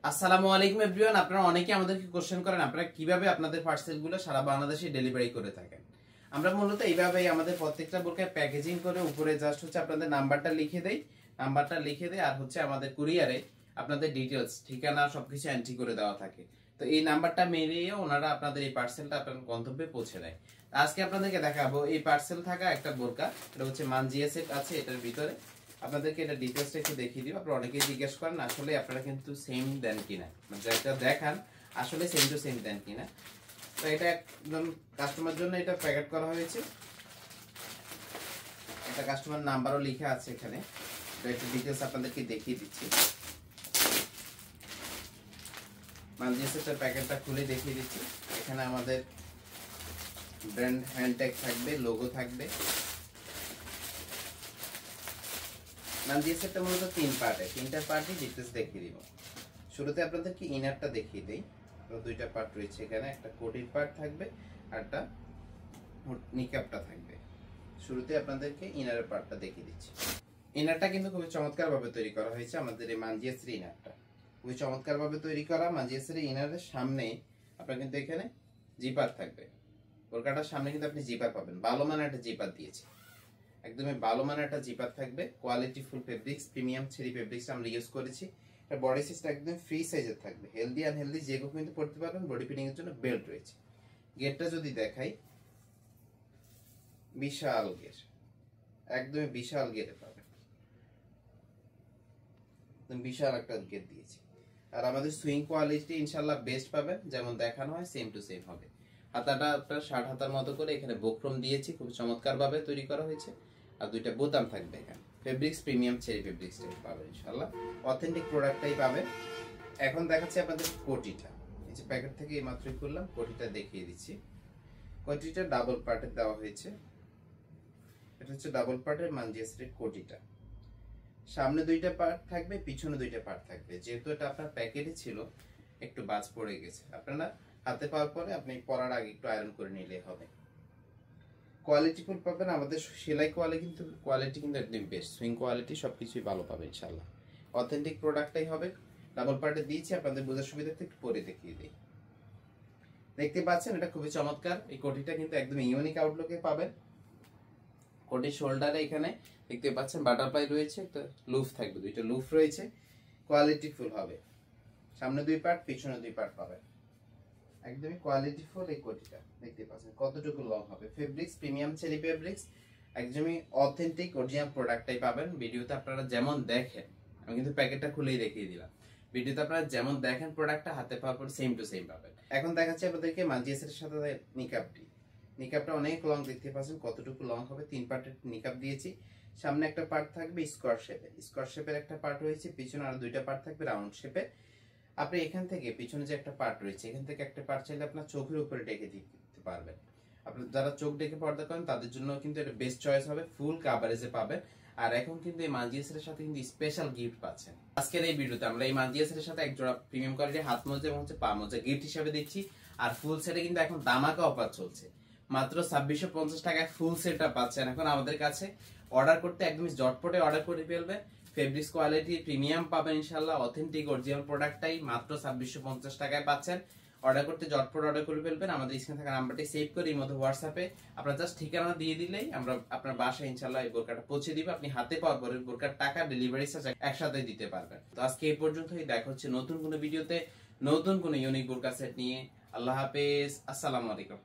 আসসালামু আলাইকুম এভরিওয়ান। আপনারা অনেকে আমাদেরকে কোশ্চেন করেন আপনারা কিভাবে আপনাদের পার্সেলগুলো সারা বাংলাদেশে ডেলিভারি করে থাকেন। আমরা মূলত এইভাবেই আমাদের প্রত্যেকটা বোরকায় প্যাকেজিং করে উপরে জাস্ট হচ্ছে আপনাদের নাম্বারটা লিখে দেই, আর হচ্ছে আমাদের কুরিয়ারে আপনাদের ডিটেলস ঠিকানা সবকিছু এন্ট্রি করে দেওয়া থাকে। তো এই নাম্বারটা মিলিয়ে ওনারা আপনাদের এই পার্সেলটা আপনার গন্তব্যে পৌঁছে দেয়। আজকে আপনাদেরকে দেখাবো এই পার্সেল থাকা একটা বোরকা, এটা হচ্ছে মানজিয়া সেট আছে এটার ভিতরে। আপনাদেরকে এটা ডিটেইলসটা একটু দেখিয়ে দিব। আপনারা অনেকেই জিজ্ঞেস করেন আসলে আপনারা কিন্তু সেম দেন কিনা, মানে যেটা দেখান আসলে সেম টু সেম দেন কিনা। তো এটা একদম কাস্টমার জন্য এটা প্যাকেট করা হয়েছে, এটা কাস্টমার নাম্বারও লেখা আছে এখানে। তো একটু ডিটেইলস আপনাদেরকে দেখিয়ে দিচ্ছি। মানজিয়াসের প্যাকেটটা খুলে দেখিয়ে দিচ্ছি। এখানে আমাদের ব্র্যান্ড হ্যান্ড ট্যাগ থাকবে, লোগো থাকবে। মানজিয়াসেরটা মূলত তিনটা পার্টে ডিটেইলস দেখিয়ে দিব। শুরুতে আপনাদেরকে ইনারটা দেখিয়ে দেই। তো দুইটা পার্ট রয়েছে এখানে, একটা কোটির পার্ট থাকবে আর একটা নিকাবটা থাকবে। শুরুতে আপনাদেরকে ইনারের পার্টটা দেখিয়ে দিচ্ছি। ইনারটা কিন্তু খুবই চমৎকার ভাবে তৈরি করা হয়েছে। আমাদের এই মানজিয়াসের ইনারটা খুবই চমৎকার ভাবে তৈরি করা। মানজিয়াসের ইনারের সামনে আপনার কিন্তু এখানে জিপার থাকবে। বোরকাটার সামনে কিন্তু আপনি জিপার পাবেন, ভালো মানের একটা জিপার দিয়েছে, একদমই ভালো মানের একটা জিপার থাকবে। Quality full fabrics, premium cherry fabrics আমরা ইউজ করেছি। এটা বডি সাইজটা একদম ফ্রি সাইজের থাকবে, হেলদি আনহেলদি যে কেউ কিন্তু পড়তে পারবেন। বডি ফিটিং এর জন্য বেল্ট রয়েছে। গেটটা যদি দেখাই, বিশাল গেট, একদমই বিশাল গেটে পাবেন, একদম বিশাল একটা গেট দিয়েছি। আর আমাদের সুইং কোয়ালিটি ইনশাআল্লাহ বেস্ট পাবেন, যেমন দেখানো হয় সেম টু সেম হবে। হাতাটা আপনার 60 হাতার মতো করে এখানে বক্রম দিয়েছি, খুব চমৎকার ভাবে তৈরি করা হয়েছে। আর দুইটা বোতাম থাকবে এখানে। ফেব্রিক্স প্রিমিয়াম চেরি ফেব্রিক্স পাবেন ইনশাআল্লাহ, অথেন্টিক প্রোডাক্টটাই পাবেন। এখন দেখাচ্ছি আপনাদের কোটিটা। এই যে প্যাকেট থেকে এই মাত্রই খুললাম, কোটিটা দেখিয়ে দিচ্ছি। কোটিটা ডাবল পার্টের দেওয়া হয়েছে। এটা হচ্ছে ডাবল পার্টের মানজিয়াসের কোটিটা। সামনে দুইটা পার্ট থাকবে, পিছনে দুইটা পার্ট থাকবে। যেহেতু এটা আপনার প্যাকেটে ছিল, একটু বাজ পড়ে গেছে। আপনারা হাতে পাওয়ার পরে আপনি পরার আগে একটু আয়রন করে নিলে হবে। কোয়ালিটি ফুল পাবেন। আমাদের সেলাই কোয়ালিটি কিন্তু একদম বেস্ট, সুইং কোয়ালিটি সবকিছুই ভালো পাবে ইনশাআল্লাহ। অথেন্টিক প্রোডাক্টটাই হবে। ডাবল পার্টে দিয়েছি, আপনাদের বোঝার সুবিধার্থে একটু পরে দেখিয়ে দিই। দেখতে পাচ্ছেন এটা খুবই চমৎকার। এই কোটিটা কিন্তু একদম ইউনিক আউটলুকে পাবেন। কোটির শোল্ডারে এখানে দেখতে পাচ্ছেন বাটারফ্লাই রয়েছে, একটা লুফ থাকবে, দুইটা লুফ রয়েছে। কোয়ালিটি ফুল হবে, সামনে দুই পার্ট পিছনে দুই পার্ট পাবেন। একদমই কোয়ালিটি ফুল এই কোটিটা দেখতে পাচ্ছেন কতটুকু লং হবে। ফেব্রিক্স প্রিমিয়াম চেরি ফেব্রিক্স, একদমই অথেন্টিক অরিজিনাল প্রোডাক্টটাই পাবেন। ভিডিওতে আপনারা যেমন দেখেন, আমি কিন্তু প্যাকেটটা খুলেই দেখিয়ে দিলাম, ভিডিওতে আপনারা যেমন দেখেন প্রোডাক্টটা হাতে পাওয়ার পর সেম টু সেম পাবেন। এখন দেখাচ্ছি আপনাদেরকে মানজিয়াসের সাথে নিকাবটি। নিকাবটা অনেক লং দেখতে পাচ্ছেন, কতটুকু লং হবে। 3 পার্টের নিকাব দিয়েছি। সামনে একটা পার্ট থাকবে স্কোয়ার শেপের একটা পার্ট রয়েছে, পিছনে আর দুইটা পার্ট থাকবে রাউন্ড শেপের। আপনি এখান থেকে পিছনে যে একটা পার্ট রয়েছে, এখান থেকে একটা পার্ট চাইলে আপনার চোখের উপরে ডেকে দিতে পারবেন। আপনার যারা চোখ ডেকে পর্দা করেন তাদের জন্য কিন্তু এটা বেস্ট চয়েস হবে, ফুল কাভারেজে পাবেন। আর এখন কিন্তু এই মানজিয়াসের সাথে কিন্তু স্পেশাল গিফট পাচ্ছেন। আজকের এই ভিডিওতে আমরা এই মানজিয়াসের সাথে এক জোড়া প্রিমিয়াম কোয়ালিটির হাত মোজা এবং হচ্ছে পা মোজা গিফট হিসেবে দিচ্ছি। আর ফুল সেটে কিন্তু এখন দামাকা অফার চলছে, মাত্র 2650 টাকায় ফুল সেটটা পাচ্ছেন। এখন আমাদের কাছে অর্ডার করতে একদমই জটপটে অর্ডার করে ফেলবেন। ফেব্রিক্স কোয়ালিটি প্রিমিয়াম পাবেন ইনশাআল্লাহ, অথেন্টিক অরিজিনাল প্রোডাক্টটাই মাত্র 2650 টাকায় পাচ্ছেন। অর্ডার করতে জটপট অর্ডার করে ফেলবেন। আমাদের স্ক্রিনে থাকা নাম্বারটি সেভ করে এই মধ্যে হোয়াটসঅ্যাপে আপনার জাস্ট ঠিকানা দিয়ে দিলেই আমরা আপনার বাসায় ইনশাআল্লাহ এই বোরকাটা পৌঁছে দিব। আপনি হাতে পাওয়ার পরে বোরকার টাকা ডেলিভারি চার্জ একসাথে দিতে পারবেন। তো আজকে এই পর্যন্তই, দেখা হচ্ছে নতুন কোনো ভিডিওতে নতুন কোনো ইউনিক বোরকা সেট নিয়ে। আল্লাহ হাফেজ, আসসালামু আলাইকুম।